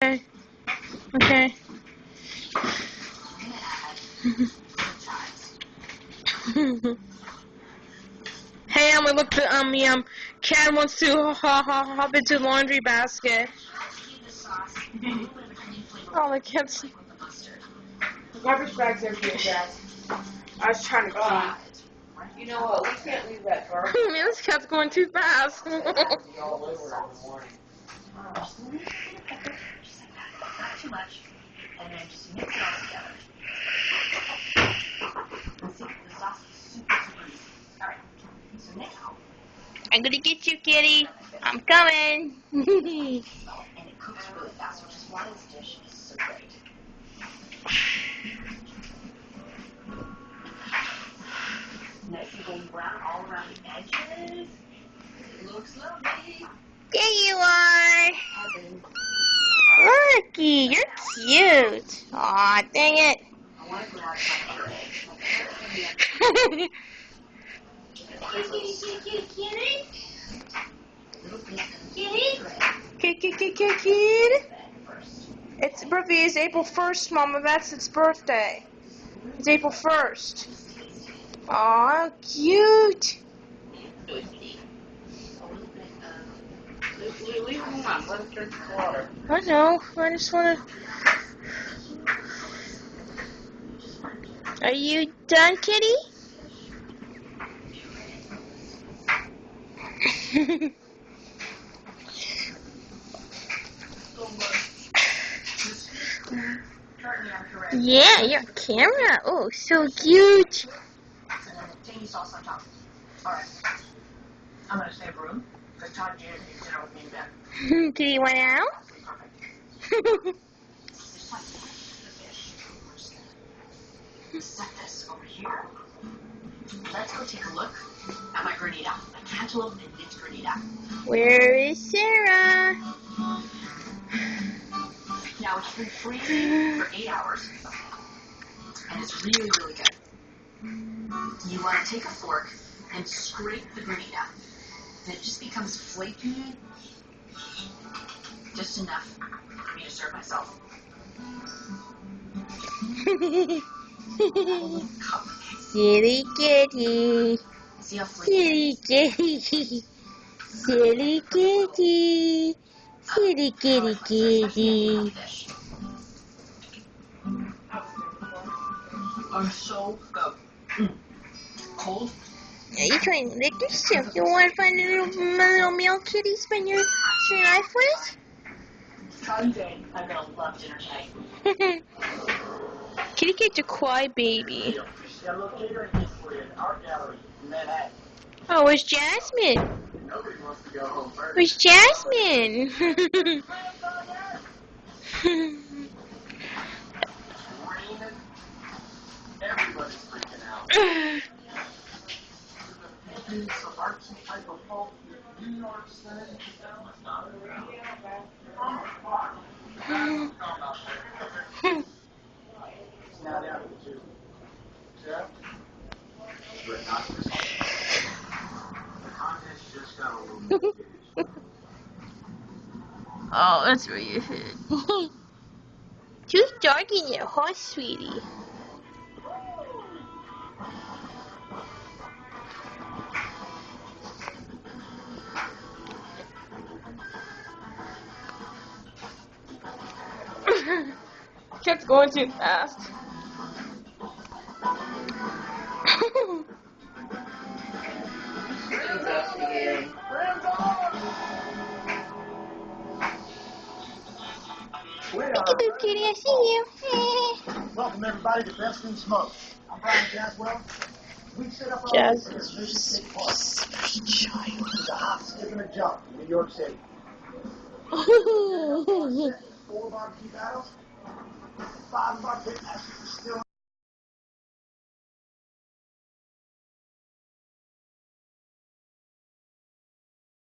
Okay. Okay. Hey, I'm gonna look the Cat wants to hop into the laundry basket. Oh, the cat's. The garbage bag's empty, Jazz. I was trying to clean. You know what? We can't leave that garbage. Man, this cat's going too fast. All over every morning. Just like that. Not too much. And then just mix it all together. See, the sauce is super, super easy. Alright. So now. I'm gonna get you, kitty. I'm coming. And it cooks really fast, which is why this dish is so great. Nice and golden brown all around the edges. It looks lovely. There you are. Heaven. Lucky, you're cute. Aw, dang it. I want to go out and find your eggs. Kid. Its birthday is April 1st, Mama. That's its birthday. It's April 1st. Aw, cute. Leave him alone. Let him drink the water. I know. I just want to... Are you done, kitty? Yeah, your camera. Oh, so cute. Tangy sauce on top. Alright. I'm gonna save room. Because Todd James needs dinner with me in bed. Do you want out? Perfect. Just like that. The fish. We're just gonna set this over here. Let's go take a look at my granita. My cantaloupe and mint granita. Where is Sarah? Now it's been freezing for 8 hours. And it's really, really good. You want to take a fork and scrape the granita. And it just becomes flaky. Just enough for me to serve myself. Cup. Silly kitty. See how flaky? Silly kitty. Silly kitty. Silly kitty kitty. Fish. Are so good. Cold. Are you trying to lick yourself? You want to find a little male kitty spend your life with? Someday I'm gonna love dinner tonight. Kitty Cat's a quiet baby. Oh, where's Jasmine? Where's Jasmine? Everybody's freaking out. Some artsy type of folk. You know what I'm saying? Not really. Now down to 2. Jeff? But not this one. The content's just got a little bit. Oh, that's where you hit. Too dark in your heart, sweetie. Kept going too fast. Peekaboo kitty, I see you. Welcome everybody to Best in Smoke. I'm Brian Jaswell. We set up our Jazz. for this Mission State Park. It's a hop, skip, and a jump in New York City. 4 barbecue battles, 5 of our pit masters are still